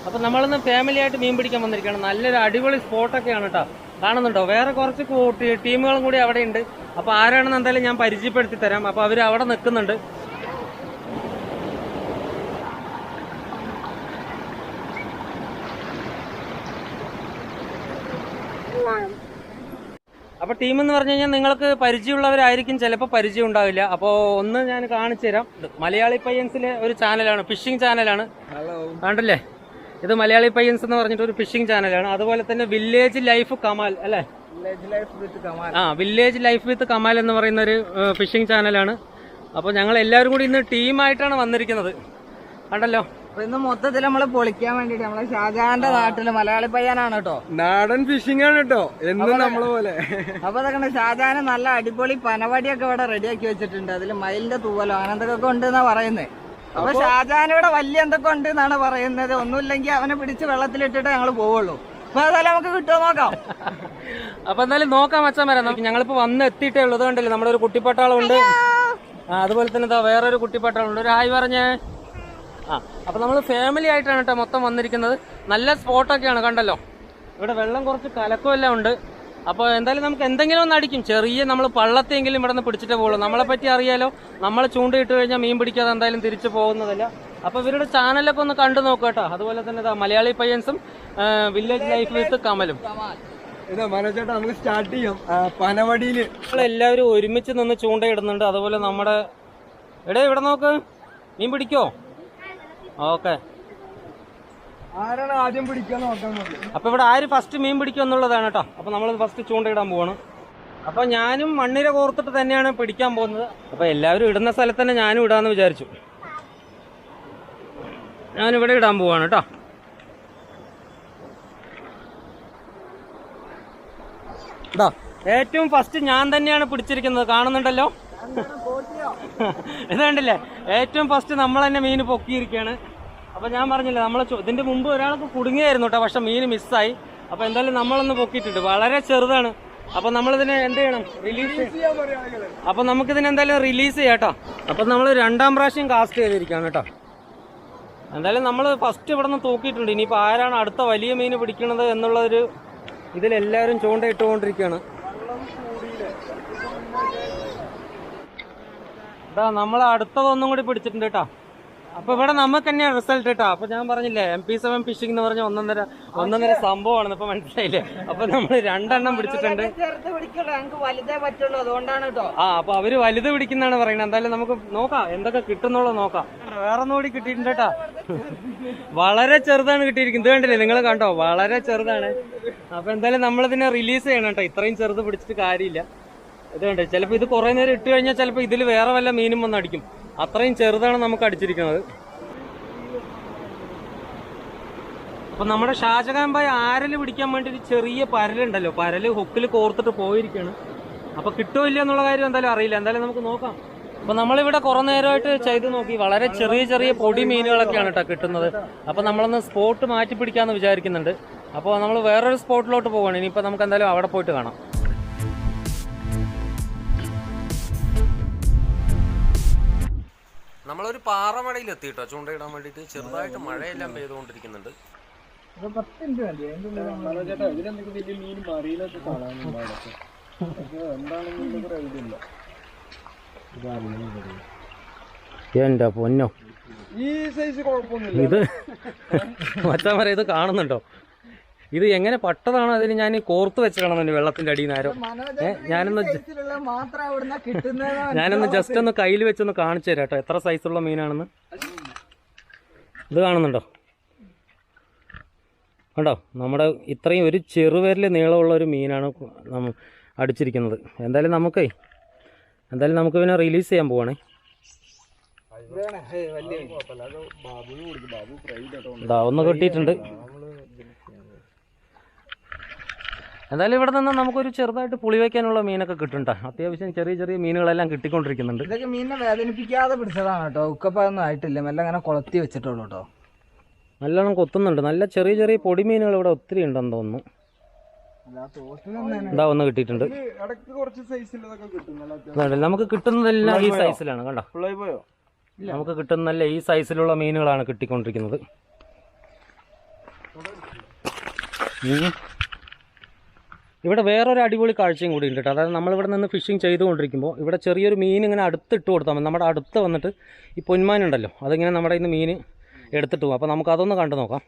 അപ്പൊ നമ്മളിന്ന് ഫാമിലി ആയിട്ട് മീൻ പിടിക്കാൻ വന്നിരിക്കുകയാണ്. നല്ലൊരു അടിപൊളി സ്പോട്ടൊക്കെയാണ് കേട്ടോ. കാണുന്നുണ്ടോ? വേറെ കുറച്ച് ടീമുകളും കൂടി അവിടെ ഉണ്ട്. അപ്പൊ ആരാണെന്ന് എന്തായാലും ഞാൻ പരിചയപ്പെടുത്തി തരാം. അപ്പൊ അവര് അവിടെ നിൽക്കുന്നുണ്ട്. അപ്പോൾ ടീം എന്ന് പറഞ്ഞു കഴിഞ്ഞാൽ നിങ്ങൾക്ക് പരിചയമുള്ളവരായിരിക്കും, ചിലപ്പോൾ പരിചയം ഉണ്ടാവില്ല. അപ്പോൾ ഒന്ന് ഞാൻ കാണിച്ചു തരാം. മലയാളി പയ്യൻസിലെ ഒരു ചാനലാണ്, ഫിഷിംഗ് ചാനലാണ്. കണ്ടല്ലേ, ഇത് മലയാളി പയ്യൻസ് എന്ന് പറഞ്ഞിട്ട് ഒരു ഫിഷിംഗ് ചാനലാണ്. അതുപോലെ തന്നെ വില്ലേജ് ലൈഫ് കമാൽ അല്ലേ, വില്ലേജ് ലൈഫ് വിത്ത് കമാൽ എന്ന് പറയുന്ന ഒരു ഫിഷിംഗ് ചാനലാണ്. അപ്പോൾ ഞങ്ങൾ എല്ലാവരും കൂടി ഇന്ന് ടീമായിട്ടാണ് വന്നിരിക്കുന്നത്. കണ്ടല്ലോ, ഇന്ന് മൊത്തത്തിൽ നമ്മള് പൊളിക്കാൻ വേണ്ടിട്ട് നമ്മളെ ഷാജഹാന്റെ നാട്ടില് മലയാളി പയ്യനാണ് കേട്ടോ. നാടൻ ഫിഷിംഗ് ആണ് കേട്ടോ, എന്നും നമ്മളെ പോലെ. അപ്പൊ അതൊക്കെ ഷാജഹാന് നല്ല അടിപൊളി പനവടിയൊക്കെ ഇവിടെ റെഡിയാക്കി വെച്ചിട്ടുണ്ട്. അതില് മയിലിന്റെ തൂവലോ അങ്ങനെ എന്തൊക്കെ ഉണ്ട് എന്നാ പറയുന്നത്. അപ്പൊ ഷാജഹാൻ ഇവിടെ വലിയ എന്തൊക്കെ ഉണ്ട് എന്നാണ് പറയുന്നത്. ഒന്നുമില്ലെങ്കിൽ അവനെ പിടിച്ച് വെള്ളത്തിലിട്ടിട്ട് ഞങ്ങള് പോവുള്ളൂ. അപ്പൊ അതായാലും നമുക്ക് കിട്ടുമോ നോക്കാം. അപ്പൊ എന്തായാലും നോക്കാം മച്ചാൻ വരാം. ഞങ്ങളിപ്പോ വന്ന് എത്തിയിട്ടേ ഉള്ളത്. കണ്ടില്ലേ, നമ്മുടെ ഒരു കുട്ടിപ്പട്ടാളുണ്ട്. അതുപോലെ തന്നെ വേറൊരു കുട്ടിപ്പട്ടാളുണ്ട്. ഒരു ഹായ് പറഞ്ഞേ. അപ്പൊ നമ്മൾ ഫാമിലി ആയിട്ടാണ് കേട്ടോ മൊത്തം വന്നിരിക്കുന്നത്. നല്ല സ്പോട്ടൊക്കെയാണ്, കണ്ടല്ലോ. ഇവിടെ വെള്ളം കുറച്ച് കലക്കമെല്ലാം ഉണ്ട്. അപ്പോൾ എന്തായാലും നമുക്ക് എന്തെങ്കിലും ഒന്ന് അടിക്കും. ചെറിയ നമ്മൾ പള്ളത്തെങ്കിലും ഇവിടെ നിന്ന് പിടിച്ചിട്ടേ പോകുള്ളൂ. നമ്മളെ പറ്റി അറിയാലോ, നമ്മൾ ചൂണ്ടയിട്ട് കഴിഞ്ഞാൽ മീൻ പിടിക്കാതെ എന്തായാലും തിരിച്ചു പോകുന്നതല്ല. അപ്പോൾ ഇവരുടെ ചാനലൊക്കെ ഒന്ന് കണ്ടു നോക്കുക കേട്ടോ. അതുപോലെ തന്നെ മലയാളി പയ്യൻസും വില്ലേജ് ലൈഫ് വിത്ത് കമലും. മനോജേട്ടാ, നമുക്ക് സ്റ്റാർട്ട് ചെയ്യാം. പനവടിയില് നമ്മളെല്ലാവരും ഒരുമിച്ച് നിന്ന് ചൂണ്ടയിടുന്നുണ്ട്. അതുപോലെ നമ്മുടെ ഇവിടെ നോക്ക്, മീൻ പിടിക്കോ? ഓക്കെ, ആരാണ് ആദ്യം പിടിക്കാൻ നോക്കാൻ. അപ്പൊ ഇവിടെ ആര് ഫസ്റ്റ് മീൻ പിടിക്കും എന്നുള്ളതാണ് കേട്ടോ. അപ്പൊ നമ്മൾ ഫസ്റ്റ് ചൂണ്ടയിടാൻ പോവാണ്. അപ്പൊ ഞാനും മണ്ണിര കോർത്തിട്ട് തന്നെയാണ് പിടിക്കാൻ പോകുന്നത്. അപ്പൊ എല്ലാവരും ഇടുന്ന സ്ഥലത്ത് തന്നെ ഞാനും ഇടാന്ന് വിചാരിച്ചു. ഞാനിവിടെ ഇടാൻ പോവാണ് കേട്ടോ. ഇതാ ഏറ്റവും ഫസ്റ്റ് ഞാൻ തന്നെയാണ് പിടിച്ചിരിക്കുന്നത്, കാണുന്നുണ്ടല്ലോ. ഇത് കണ്ടില്ലേ, ഏറ്റവും ഫസ്റ്റ് നമ്മൾ തന്നെ മീൻ പൊക്കിയിരിക്കുകയാണ്. അപ്പൊ ഞാൻ പറഞ്ഞില്ലേ, ഇതിന്റെ മുമ്പ് ഒരാൾക്ക് കുടുങ്ങിയായിരുന്നു കേട്ടോ, പക്ഷെ മീൻ മിസ്സായി. അപ്പൊ എന്തായാലും നമ്മളൊന്ന് പൊക്കിയിട്ടുണ്ട്. വളരെ ചെറുതാണ്. അപ്പൊ നമ്മളിതിനെ എന്ത് ചെയ്യണം, റിലീസ്. അപ്പൊ നമുക്കിതിനെ എന്തായാലും റിലീസ് ചെയ്യാം കേട്ടോ. അപ്പൊ നമ്മൾ രണ്ടാം പ്രാവശ്യം കാസ്റ്റ് ചെയ്തിരിക്കുകയാണ് കേട്ടോ. എന്തായാലും നമ്മൾ ഫസ്റ്റ് ഇവിടെ നിന്ന് തൂക്കിയിട്ടുണ്ട്. ഇനിയിപ്പോൾ ആരാണ് അടുത്ത വലിയ മീൻ പിടിക്കണത് എന്നുള്ളൊരു ഇതിലെല്ലാവരും ചൂണ്ടയിട്ടുകൊണ്ടിരിക്കുകയാണ്. ഇതാ നമ്മൾ അടുത്തതൊന്നും കൂടി പിടിച്ചിട്ടുണ്ട് കേട്ടോ. അപ്പൊ ഇവിടെ നമുക്ക് തന്നെയാണ് റിസൾട്ട് കേട്ടോ. അപ്പൊ ഞാൻ പറഞ്ഞില്ലേ, MP7 ഫിഷിംഗ് എന്ന് പറഞ്ഞ ഒന്നൊന്നര സംഭവമാണ്. ഇപ്പൊ മനസ്സിലായില്ലേ. അപ്പൊ നമ്മൾ 2 എണ്ണം പിടിച്ചിട്ടുണ്ട്. അപ്പൊ അവര് വലുത് പിടിക്കുന്നതാണ് പറയുന്നത്. എന്തായാലും നമുക്ക് നോക്കാം എന്തൊക്കെ കിട്ടുന്നുള്ളത് നോക്കാം. വേറെ ഒന്നുകൂടി കിട്ടിയിട്ടുണ്ട് കേട്ടോ. വളരെ ചെറുതാണ് കിട്ടിയിരിക്കുന്നത്. ഇത് കണ്ടില്ലേ, നിങ്ങൾ കണ്ടോ, വളരെ ചെറുതാണ്. അപ്പൊ എന്തായാലും നമ്മളിതിനെ റിലീസ് ചെയ്യണം കേട്ടോ. ഇത്രയും ചെറുത് പിടിച്ചിട്ട് കാര്യമില്ല. ഇത് കണ്ടേ, ചിലപ്പോൾ ഇത് കുറെ നേരം ഇട്ട് കഴിഞ്ഞാൽ ചിലപ്പോൾ ഇതിൽ വേറെ വല്ല മീനും വന്ന് അടിക്കും. അത്രയും ചെറുതാണ് നമുക്ക് അടിച്ചിരിക്കുന്നത്. അപ്പൊ നമ്മുടെ ഷാജഹാൻ ഭായ് ആരല് പിടിക്കാൻ വേണ്ടി ഒരു ചെറിയ പരലുണ്ടല്ലോ, പരല് ഹുക്കിൽ കോർത്തിട്ട് പോയിരിക്കുകയാണ്. അപ്പൊ കിട്ടുമോ ഇല്ല എന്നുള്ള കാര്യം എന്തായാലും അറിയില്ല. എന്തായാലും നമുക്ക് നോക്കാം. അപ്പൊ നമ്മളിവിടെ കുറെ നേരമായിട്ട് ചെയ്ത് നോക്കി. വളരെ ചെറിയ ചെറിയ പൊടി മീനുകളൊക്കെയാണ് കേട്ടോ കിട്ടുന്നത്. അപ്പൊ നമ്മളൊന്ന് സ്പോട്ട് മാറ്റി പിടിക്കാന്ന് വിചാരിക്കുന്നുണ്ട്. അപ്പോൾ നമ്മൾ വേറൊരു സ്പോട്ടിലോട്ട് പോവാണ്. ഇനിയിപ്പോൾ നമുക്ക് എന്തായാലും അവിടെ പോയിട്ട് കാണാം. നമ്മളൊരു പാറമടയിൽ എത്തി കേട്ടോ ചൂണ്ടയിടാൻ വേണ്ടിയിട്ട്. ചെറുതായിട്ട് മഴയെല്ലാം പെയ്തുകൊണ്ടിരിക്കുന്നുണ്ട്. എന്റെ പൊന്നോ, ഈ സൈസ് കുഴപ്പമൊന്നുമില്ല. ഇത് മച്ചാൻ പറയാം, ഇത് കാണുന്നുണ്ടോ? ഇത് എങ്ങനെ പട്ടതാണ്. അതിന് ഞാൻ കോർത്ത് വെച്ചിടണം എന്റെ വെള്ളത്തിന്റെ അടിയിൽ നേരം. ഞാനൊന്ന് ജസ്റ്റ് ഒന്ന് കയ്യിൽ വെച്ചൊന്ന് കാണിച്ചു തരാം കേട്ടോ എത്ര സൈസുള്ള മീനാണെന്ന്. ഇത് കാണുന്നുണ്ടോ? കണ്ടോ, നമ്മുടെ ഇത്രയും ഒരു ചെറുവിരൽ നീളമുള്ള ഒരു മീനാണ് അടിച്ചിരിക്കുന്നത്. എന്തായാലും നമുക്ക് പിന്നെ റിലീസ് ചെയ്യാൻ പോവാണേ. ഇതാ ഒന്ന് കിട്ടിയിട്ടുണ്ട്. എന്തായാലും ഇവിടെ നിന്ന് നമുക്കൊരു ചെറുതായിട്ട് പുളി വയ്ക്കാനുള്ള മീനൊക്കെ കിട്ടും. അത്യാവശ്യം ചെറിയ ചെറിയ മീനുകളെല്ലാം കിട്ടിക്കൊണ്ടിരിക്കുന്നുണ്ട്. ഇതൊക്കെ മീനിനെ വേദനിപ്പിക്കാതെ പിടിച്ചതാണ് കേട്ടോ. ഉക്കപ്പൊന്നും ആയിട്ടില്ല, മെല്ലെ അങ്ങനെ കൊളത്തി വെച്ചിട്ടുള്ളൂ കേട്ടോ. നല്ലോണം കൊത്തുന്നുണ്ട്. നല്ല ചെറിയ ചെറിയ പൊടി മീനുകൾ ഇവിടെ ഒത്തിരി ഉണ്ടെന്ന് തോന്നുന്നു. ഇതാ ഒന്ന് കിട്ടിയിട്ടുണ്ട്. നമുക്ക് കിട്ടുന്നതെല്ലാം ഈ സൈസിലാണ്. കണ്ടോ, നമുക്ക് കിട്ടുന്നതല്ല ഈ സൈസിലുള്ള മീനുകളാണ് കിട്ടിക്കൊണ്ടിരിക്കുന്നത്. ഇവിടെ വേറൊരു അടിപൊളി കാഴ്ചയും കൂടി ഉണ്ട് കേട്ടോ. അതായത് നമ്മളിവിടെ നിന്ന് ഫിഷിംഗ് ചെയ്തുകൊണ്ടിരിക്കുമ്പോൾ ഇവിടെ ചെറിയൊരു മീൻ ഇങ്ങനെ അടുത്തിട്ട് കൊടുത്താൽ മതി. നമ്മുടെ അടുത്ത് വന്നിട്ട് ഈ പൊന്മാനുണ്ടല്ലോ, അതിങ്ങനെ നമ്മുടെ ഇന്ന് മീൻ എടുത്തിട്ട് പോകും. അപ്പോൾ നമുക്ക് അതൊന്ന് കണ്ടു നോക്കാം.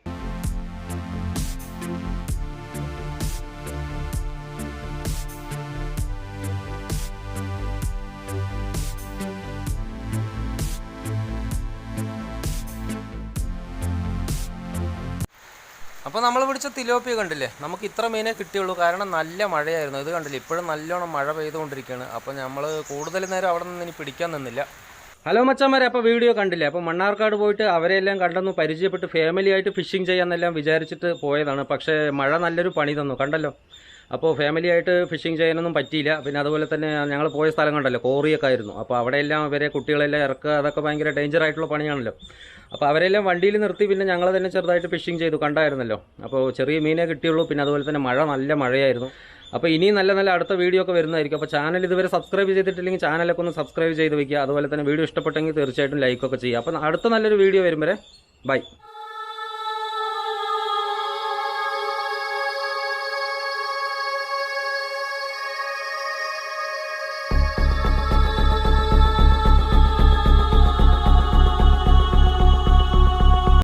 അപ്പോൾ നമ്മൾ പിടിച്ച തിലോപ്പിയ കണ്ടില്ലേ, നമുക്ക് ഇത്ര മീനെ കിട്ടിയുള്ളൂ. കാരണം നല്ല മഴയായിരുന്നു. ഇത് കണ്ടില്ലേ, ഇപ്പോഴും നല്ലോണം മഴ പെയ്തുകൊണ്ടിരിക്കുകയാണ്. അപ്പോൾ നമ്മൾ കൂടുതൽ നേരം അവിടെ നിന്ന് ഇനി പിടിക്കാൻ നിന്നില്ല. ഹലോ മച്ചാന്മാരെ, അപ്പോൾ വീഡിയോ കണ്ടില്ലേ. അപ്പോൾ മണ്ണാർക്കാട് പോയിട്ട് അവരെല്ലാം കണ്ടെന്ന് പരിചയപ്പെട്ട് ഫാമിലി ആയിട്ട് ഫിഷിംഗ് ചെയ്യാമെന്നെല്ലാം വിചാരിച്ചിട്ട് പോയതാണ്. പക്ഷേ മഴ നല്ലൊരു പണി തന്നു, കണ്ടല്ലോ. അപ്പോൾ ഫാമിലി ആയിട്ട് ഫിഷിംഗ് ചെയ്യാനൊന്നും പറ്റിയില്ല. പിന്നെ അതുപോലെ തന്നെ ഞങ്ങൾ പോയ സ്ഥലം കണ്ടല്ലോ, കോറിയൊക്കെ ആയിരുന്നു. അപ്പോൾ അവിടെയെല്ലാം ഇവരെ കുട്ടികളെല്ലാം ഇറക്കുക, അതൊക്കെ ഭയങ്കര ഡേഞ്ചർ ആയിട്ടുള്ള പണിയാണല്ലോ. അപ്പോൾ അവരെല്ലാം വണ്ടിയിൽ നിർത്തി പിന്നെ ഞങ്ങൾ തന്നെ ചെറുതായിട്ട് ഫിഷിംഗ് ചെയ്തു, കണ്ടായിരുന്നല്ലോ. അപ്പോൾ ചെറിയ മീനേ കിട്ടിയുള്ളൂ. പിന്നെ അതുപോലെ തന്നെ നല്ല മഴയായിരുന്നു. അപ്പോൾ ഇനിയും നല്ല അടുത്ത വീഡിയോ ഒക്കെ വരുന്നതായിരിക്കും. അപ്പോൾ ചാനൽ ഇതുവരെ സബ്സ്ക്രൈബ് ചെയ്തിട്ടില്ലെങ്കിൽ ചാനലൊക്കെ ഒന്ന് സബ്സ്ക്രൈബ് ചെയ്ത് വയ്ക്കുക. അതുപോലെ തന്നെ വീഡിയോ ഇഷ്ടപ്പെട്ടെങ്കിൽ തീർച്ചയായിട്ടും ലൈക്കൊക്കെ ചെയ്യുക. അപ്പോൾ അടുത്ത നല്ലൊരു വീഡിയോ വരും വരെ ബൈ.